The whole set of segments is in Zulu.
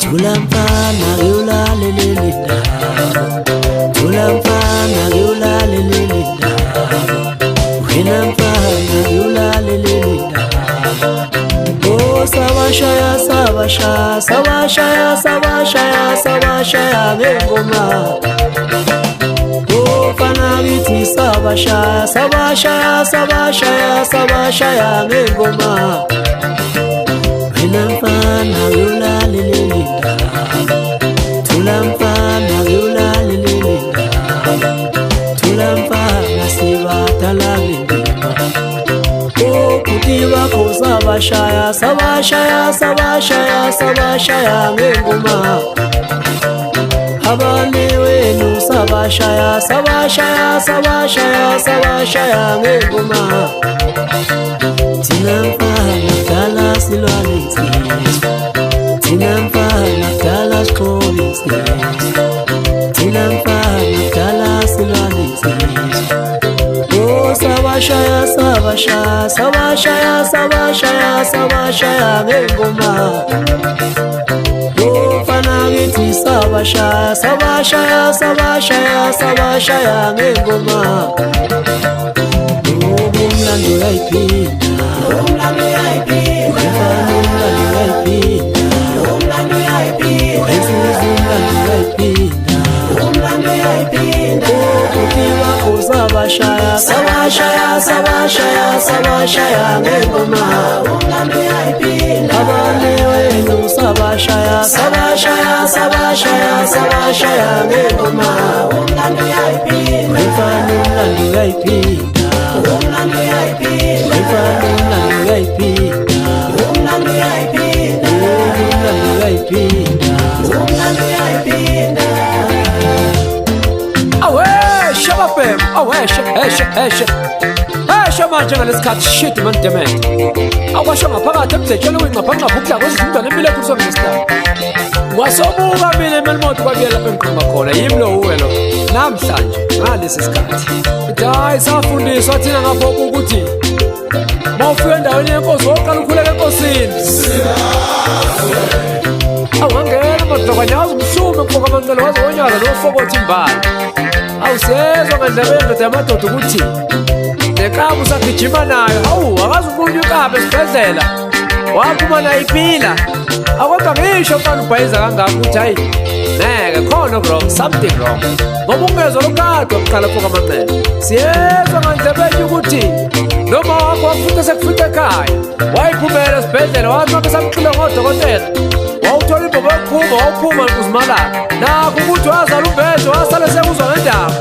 Tulamfana ngiwulalele indaba, tulamfana ngiwulalele indaba, wena mfana ngiwulalele indaba. Oh sabashaya sabashaya sabashaya sabashaya sabashaya ngengoma. Oh fana ngithi sabashaya sabashaya sabashaya sabashaya ngengoma. Wena mfana ngiwulalele indaba, tulamfana ngiwulalele indaba, tulamfana sibatalale indaba. Oh kutiba ko sabashaya sabashaya sabashaya sabashaya ngengoma. Abane wenu sabashaya sabashaya sabashaya sabashaya ngengoma. Thina mfana kudala silwane insizwa, thina mfana kudala siqobe insizwa, thina mfana kudala silwane insizwa. Oh sabashaya sabashaya sabashaya sabashaya sabashaya ngengoma. Oh fana ngithi sabashaya sabashaya sabashaya sabashaya ngengoma. Oh umlando uyayiphinda, umlando uyayiphinda, umlando uyayiphinda, umlando uyayiphinda, umlando uyayiphinda, umlando uyayiphinda. Oh kutiba ko sabashaya sabashaya sabashaya sabashaya ngengoma. Umlando uyayiphinda. Abane wenu sabashaya sabashaya sabashaya sabashaya ngengoma. Umlando uyayiphinda. Umlando uyayiphinda, umlando uyayiphinda, umlando uyayiphinda, umlando uyayiphinda, umlando uyayiphinda, umlando uyayiphinda. Shababem, Esha manje ngalesikhathi shit man dement. Awasho ngaphakathi emdletshelo wengaphansi ngabukla kwezindwana empilo kuso ngesikhathi. Wasobuka mina emelmoto kwabiyela lapha engikhuluma khona yimi lo uwelo namhlanje ngalesi sikhathi. Hayi safundiswa thina ngapho ukuthi mawufika endaweni yenkosi woqala ukhuleka enkosini. Awangena madlokanyaza umhlume mfoka amancelo waze wonyala nofokotha imbala. Awusezwa ngandlebeni ndoda yamadoda ukuthi nekabu sagijima nayo. Hawu akazi umunye ukabe esibhedlela waphuma nayo iphila. Akodwa ngisho mfana ubhayiza kangaka ukuthi hayi neke khona wrong, something wrong. Ngoba ungezwa lokadwa kuqala mfoka amancelo. Siyezwa ngandlebeni ukuthi noma wakho wafuthi sekufika ekhaya wayiphumela esibhedlela wathi uma besamxile ngodokotela wawuthola ibhobo yokuphuma wawuphuma nkuzimalaka. Nakho ukuthi wazala umbhezo wasale sekuzwa ngendaba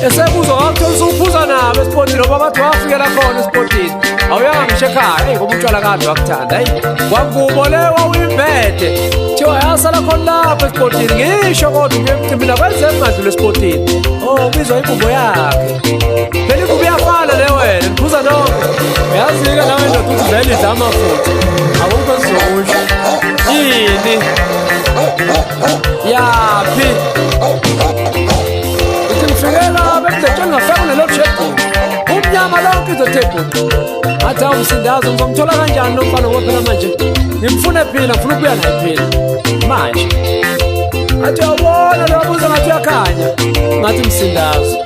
esekuzwa wakuthola usuphuza nabo esipotini ngoba bathi wafikela khona esipotini. Awuyanga ngisho ekhaya eyi ngoba utshwala kade wakuthanda. Hayi kwangubo le wawuyimbede thiwa yasala khona lapho esipotini ngisho kodwa ubuye emcimbini akwenzeki ngadlula esipotini. Oh ubizwa ingubo yakhe phela ingubo iyafana le wena niphuza nonke uyazika nawe ndoda ukuthi vele idla amafutha akukho sizokusho yini yaphi uthi ngifikela bekudletshela ngafaka nelobshedini umnyama lonke izotebhuqa. Athi awumsindazo ngizomthola kanjani nomfana ngophela manje ngimfune phila ngifuna ukubuya naye phila manje. Athi uyabona lo wabuza ngathi uyakhanya ngathi msindazo.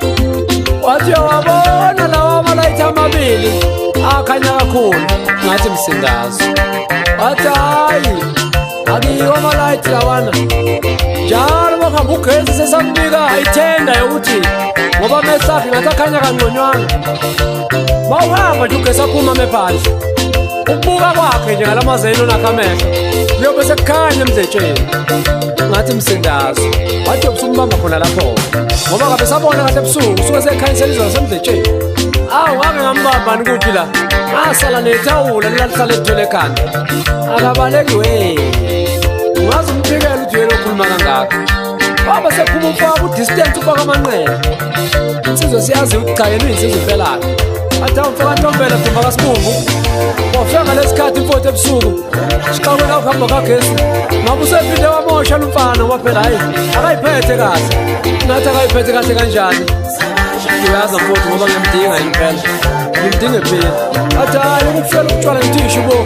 Wathi uyawabona lawa amalayithi amabili akhanya kakhulu ngathi msindazo. Wathi hayi akiwo amalayithi lawana njalo makuhamba ugesi sesamnika ithenda yokuthi ngoba mesafi ngathi akhanya kangconywana. Mawuhamba nje ugesi aphuma mephandle ukubuka kwakhe nje ngalamazelo nakho amehlo kuyobe sekukhanya emdletsheni ngathi msindazo. Wathi ubusumbamba khona lapho ngoba ngabe sabona kahle ebusuku usuke sekhanyisela izona semdletsheni. Ngake ngambambani kuphi la ngasala nethawula lalihlala ethwele ekhanda akabaleki we. Ungaze umphikele uthi yena okhuluma kangaka waba sephuma ufaka udistance ufaka amanqele. Insizwe siyazi ukuthi cha yena uyinsizwe impelana. Athi awumfaka ntombela phuma kaSibungu wafika ngalesikhathi imfotho ebusuku siqhawe la ukuhamba kagesi ngabe usephinde wamosha lumfana ngoba phela hayi akayiphethe kahle. Nathi akayiphethe kahle kanjani uyazi mfowethu ngoba ngiyamdinga impela ngimdinge phela. Athi hayi ukufela ukutshwala ngithisho bo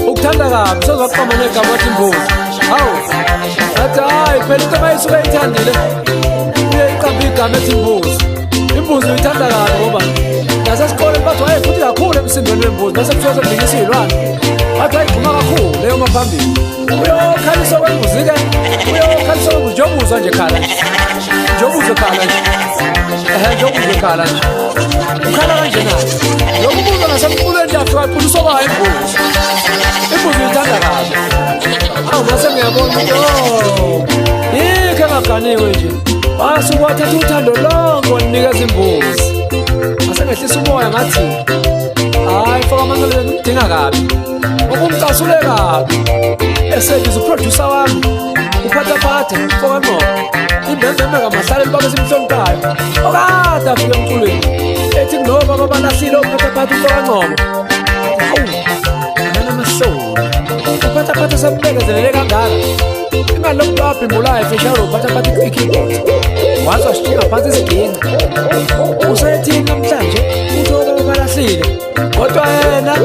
ukuthanda kabi sezwaqama negama athi imbuzi hawu athi hayi phela into mayisuke ayithandile uyeyiqamba igama ethi imbuzi uyithanda kabi ngoba nasesikoleni bathi wayefuthi kakhulu emsindweni wembuzi bese kuthiwa semdingisa iy'lwane bathi wayigquma kakhulu leyo maphambili uyokhalisa kwembuzi-ke uyokhalisa kwembuzi njengobuzwa nje khala njengobuzwa khala nje njengobuzwa khala nje ukhala kanje naye njengobuzwa nasemfulweni yakhe wayiphulisa kwayo imbuzi uyithanda kabi awu mase ngiyabona yikho engaganiwe nje basuke wathatha uthando lonke wanikeza imbuzi asengehlisa umoya ngathi hayi mfoka amanceleni ngimdinga kabi ngoba umcasule kabi esebiza uproducer wami uphathaphatha mfoka Ngqobo imbembembe ngamahlaleni bake simhloniphayo okade afike emculweni ethi kunoba babalahlile uphathaphatha umfoka Ngqobo hawu anamahloni uphathaphatha sembekezelele kangaka ingaloku labhimbulayo fesharo uphathaphatha i-keyboard waze washinga phansi isiginqa usethini namhlanje uthola babalahlile kodwa yena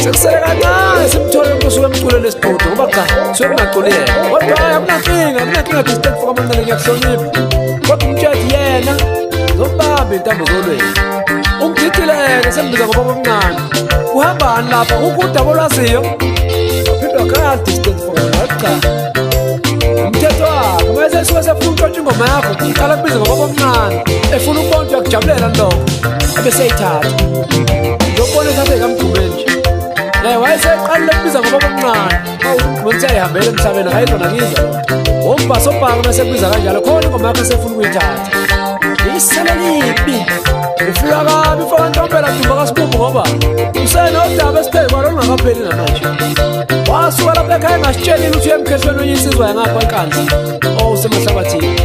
sekusele kancane simthole usuke emculweni esibhudo ngoba cha suke kungaculi yena kodwa hayi akunankinga distant for amanene ngiyakuhlonipha kodwa umtshethi yena zombambe intambo zolweni ungididileke sembiza ngoba omncane uhambani lapha ukudaba olwaziyo waphindwa kaya distant for cha umthetho wakho mase suke sefuna untshontsha ingoma yakho qala kubize ngoba omncane efuna ukubona uyakujabulela lokho ebeseyithatha ngiyobona ethathe kamgqumeni nje naye wayeseqalile kubiza ngoba omncane awumgqumeni seyayihambela emhlabeni akayizona ngizwa wombhasobhaka mase kubiza kanjalo khona ingoma yakho esefuna ukuyithatha iselelibi ufika kabi mfoka Ntombela Duma kaSibumbu ngoba usenodaba esithele kwalo lungakapheli namanje wasuka lapha ekhaya engasitshelile ukuthi uyemkhehlweni wenye insizwa yangapha eNkandla usemahlabathini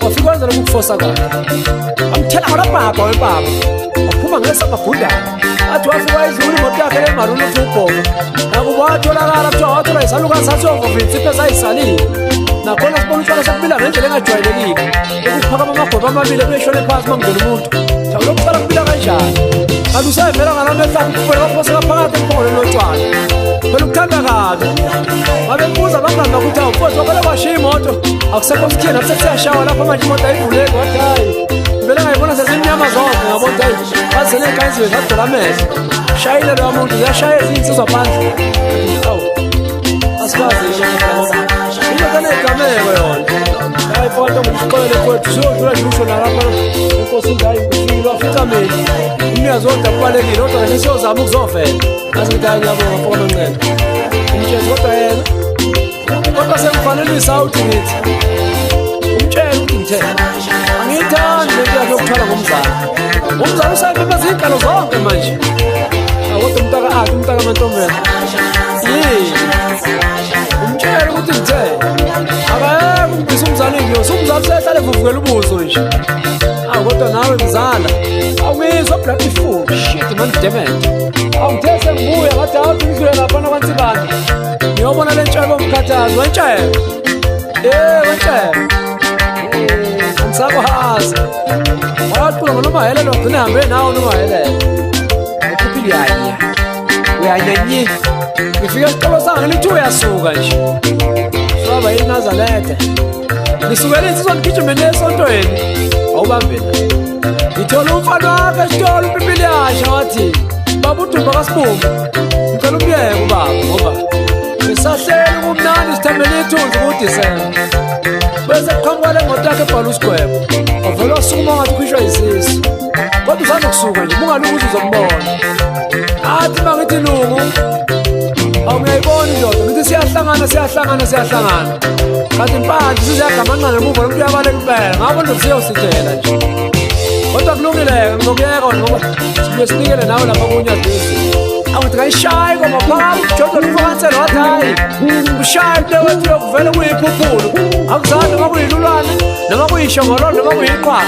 wafika wenza lokhu kufosa kwakhe amthela ngolabhabha webaba waphuma ngesamabhundana athi wafika idlula imoto yakhe lemaluni uthi ubhoko nakuba watholakala kuthiwa wathola isalukazi sasiyovovisa iphesa ayisalile nakhona sibona utshwala sekubila ngendlela engajwayelekile ukuphakama amagweba amabili ebeshone phansi mangena umuntu lokhu kuqala kubila kanjani kanti usayivela ngalamehla kuphela baphoseka phakathi emphongolweni lotshwala phela ukuthanda kabi babembuza bangani bakuthi awufoti wabele kwashiya imoto akusekho sithini akusesiyashawa lapho manje imoto ayivuleki wathi hayi vele ngayibona sesimnyama zonke ngabona hayi bazele ekhayizwe zadela amehlo shayile loya muntu ziyashaya ezinye insizwa phandle awu asikazi inokane igameko yona hayi foto ngikuxolele mfowethu siyodlula nje usho nalapha enkosini hayi ufile wafika mina umnikazi kodwa kubalekile kodwa nje siyozama ukuzovela ngazi ukuthi hayi ngiyabonga mfoka Mancele umtshela kodwa yena kodwa sengifanelisa uthi ngithi umtshela ukuthi ngithele angiyithandi lento yakhe yokuthwala ngomzali usayiphepheza iy'nkalo zonke manje kodwa umntaka Mantombela umtshela ukuthi ngithele akayeke ungibisa umzali ngiyosa umzali sehlale evuvukela ubuso nje kodwa nawe mzala awungizwa bloody fool shit man damn awungithe sengibuya ngathi awuthi ngidlule laphana kwaNsibanda ngiyobona le ntshebe omkhathazi wentshebe wentshebe angisakwazi waqula ngoNomahelelo wagcina ehambe nawo uNomahelelo ukhuphile uyanyanyi ngifike esitolo sanga ngilithi uyasuka nje soba iNazaretha ngisukele insizwa ngigijimele esontweni awubambela ngithola umfana wakhe esitolo uPipili yasha wathi baba uDumba kaSibumbu ngicela umyeke ubaba ngoba ngisahleli kumnandi sithembele ithunzi kuDisemba bese kuqhamuka le moto yakhe ebhala usigwebo wavele wasukuma ngathi ukhishwa yisisu kodwa usanokusuka nje bungaluki ukuthi uzombona athi uma ngithi lungu awungayiboni ndoda ngithi siyahlangana kanti impande siziyagamanqa ngemuva lomuntu uyabaleka impela ngabo nje siyosithela nje kodwa kulungile ngizokuyeka ngoba sibuye sinikele nawe lapha kuNyadisi awuthi kayishayi ngoba phakathi uJohn uMfokaNtsele wathi hayi ushaye into wethu lokuvele kuyiphuphulu akuzange noma kuyilulwane noma kuyishongololo noma kuyiqhwa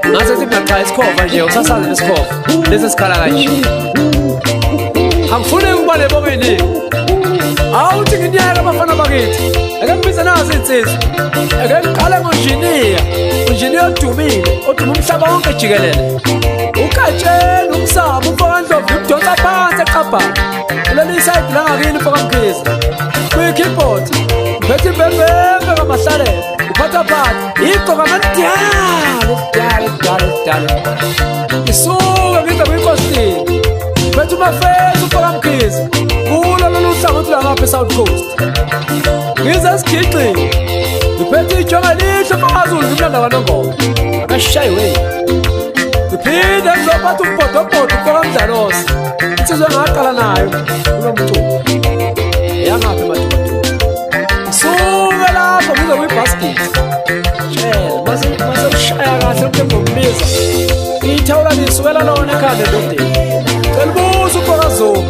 ngasethi mina cha isikhova nje usasazi nesikhova lesi sikhala kanje angifuni ukuba lebongeni awuthi ngiyeka abafana bakithi ake ngibize nazo insizwa ake ngiqale ngonjiniya odumile oduma umhlaba wonke jikelele ukatsheni umsaba umfoka Ndlovu umdonsa phansi eqabhana kuleli side la ngakini mfoka Mkhize kwi-keyboard uphethe imbembembe ngamahlale uphathaphatha igcoka amadala isuke ngize kuyikostini uphethe umafesi ufaka mkhizi kulo lolu hlangothi langapha eSouth Coast ngize esigixini ngiphethe ijonga lihle phakaZulu ngimlanda kwanongoma akashayiwe ngiphinde ngizophatha umbhodobhodo ufaka mdlalosi insizwe ngaqala nayo kulo mculo yangapha emadumaduma suke lapho ngize kuyibasket mase ushaya kahle ngombiza ithawula lisukela lona ekhanda endodeni cela ubuze uFakazulu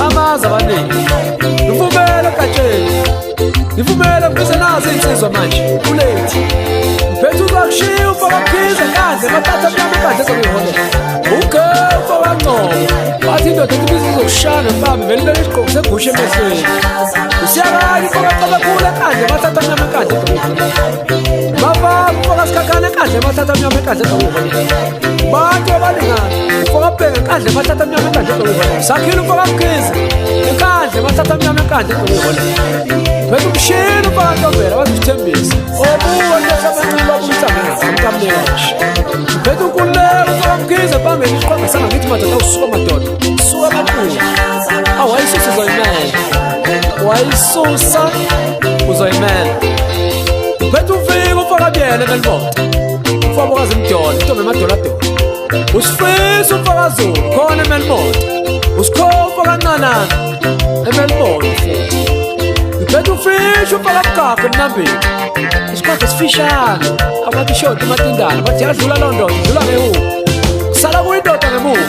amazi abaningi ngivumele egatsheni ngivumele ngibize nazo iy'nsizwa manje ulethi mphethe uzakushiya uFakakhize kandle emathatha mnyama ekandle ezokuyihonela uFakangcobo wathi indoda ethi ibiza izokushana mpambe vele lelo isigqoko segusha emehlweni usiyakanye uFakaqabakhulu ekandle emathatha mnyama ekandle ezokuyihonela bafaka uFakasikhakhane ekandle emathatha mnyama ekandle ezokuyihonela bantu abalingana uFakabheka ekandle emathatha mnyama ekandle ezokuyihonela sakhile uFakakhize ekandle emathatha mnyama ekandle ezokuyihonela phethe umshini uFakaqambela wazithembisa obuwa ntosabanculu babuyitsamngamkamnekashi phethe unkululeko uFakakhize phambili isiqhwaga sangakithi madoda awusuka madoda suka amaqulu awayisusa uzoyimela wayisusa uzoyimela phethe ufika uFakabyele emelimoto uFabokazi Mdolo intombi emadoladolo usifisa uFakazulu khona emelimoto usikhofa kancanana emelimoto futhi ngiphethe ufisha uFakabugagga emnambeni isikhwaga esifishane abathi ishoti ematindana bathi yadlula loo ndoda idlula ngehubo kusala kuyindoda ngemuva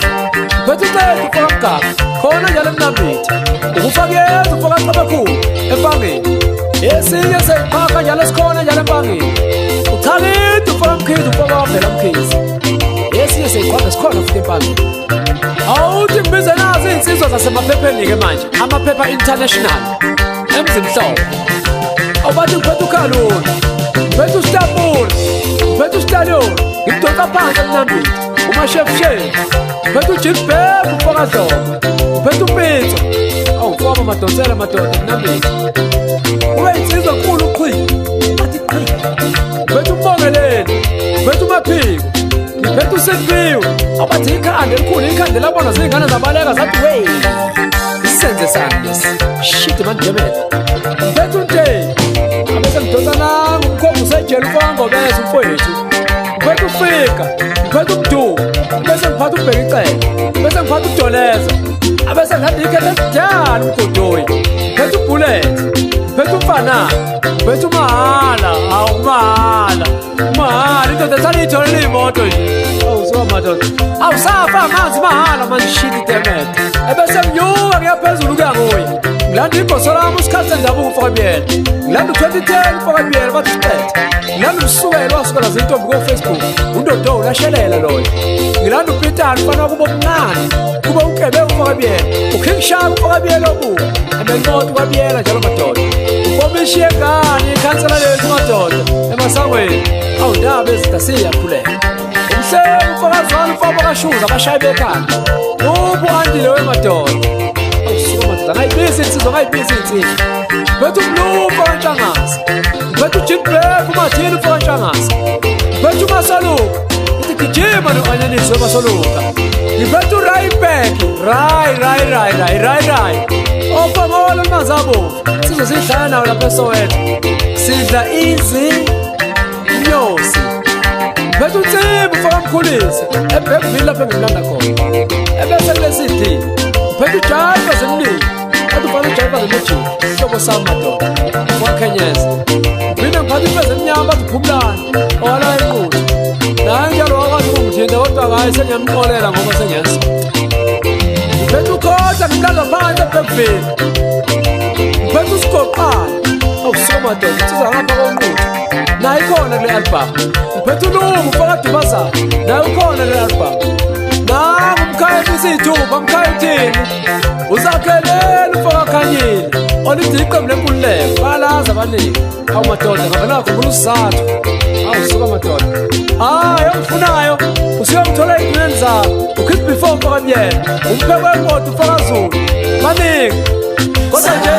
ngiphethe uceda uFakabugagga khona njalo emnambithi ukufakuyeza uFakaqabakhulu empangeni esinye seyiphaka njalo esikhona njalo empangeni uchakide uFakamkhize uFakabhela Mkhize esinye seyikhwaga esikhona futhi empangeni awuthi ngibize nazo iy'nsizwa zasemaphepheni-ke manje amaphepha international emzimhlophe awubathi ngiphethe uKhalula ngiphethe uSitapula ngiphethe uStaliyoni ngidonsa phansi emnambithi umashefushefu ngiphethe uJilbhek uFakadlomo ngiphethe uPitso awufama madonsela madoda emnambithi ube yinsizwa nkulu qhi bathi qhi ngiphethe uMbongeleni ngiphethe uMaphiko ngiphethe uSiphiwe awubathi ikhanda elikhulu ikhanda labona ziy'ngane zabaleka zathi wey isenze sami lesi shit man damn it ngiphethe uNteni abese ngidonsa nami umkhomba usejele uFakangobeza umfowethu ngiphethe uFika ngiphethe uMdumo bese ngiphatha ubheka icele bese ngiphatha uDoleza abese ngihamba ikhethe esidala umgodoyi ngiphethe uBullet ngiphethe uMfanana ngiphethe uMahala uMahala indoda esaliyitholile iy'moto nje awusuka madoda awusafa amanzi mahala manje shit damn it ebese mnyuka kuyaphezulu kuya nguye ngilanda ibhoso lami usikhathi sendabuko uFakabyele ngilanda u-2010 uFakabyele bathi siqethe ngilanda umsukelo wasukela zintombi ko-Facebook uNdodo ulashelela loyo ngilanda uPitali ufana wakuba omncane kuba uKebe uFakabyele uKing Sharp uFakabyele obuka emelimoto uFakabyele njalo madoda uFomishi yengane ikhansela lethu madoda emasangweni awundaba ezitha siyakhuleka umhleli uFakazwana uFabokashuza abashayi bekhanda ubu-andile wemadoda awusuka madoda ngayibisi insizwa ngayibisi insizwa ngiphethe uMlumba kaNtshangase ngiphethe uJilbhek uMathini uFakantshangase ngiphethe uMasaluka ithi gijima no-anyanisi weMasoluka ngiphethe uRayback Ray ofamolo limanzi abovu sizwe sidlala nawo lapha eSoweto sidla izinyosi ngiphethe uNtsibu uFakamkhulise eBergville lapha engimlanda khona ebese kulesidi ngiphethe uJaiva Zemlini athi ufana uJaiva Zemlini hlobo sami madoda wakhenyeza ngiphinda ngiphathe ifeza emnyama bathi uPhumlani owala equthu naye njalo wakwazi ukungithinta kodwa kayi sengiyamxolela ngoba sengiyazi ngiphethe uKhoza ngimlanda phansi eBergville ngiphethe uSigoqana awusuka madoda siza ngapha konquthu naye ikhona kule album ngiphethe uLungu uFakadubazana naye ukhona kule album nangu umkhayeti isiy'thupha mkhayethini uzakhelela uFakakhanyile olithi iqembu lenkululeko bayalazi abaningi awu madoda ngavela khumbula usizathu awusuka madoda hayi ongifunayo usuyongithola ey'duneni zabo ukhiphe before uFakabyele umpheko wemoto uFakazulu baningi kodwa nje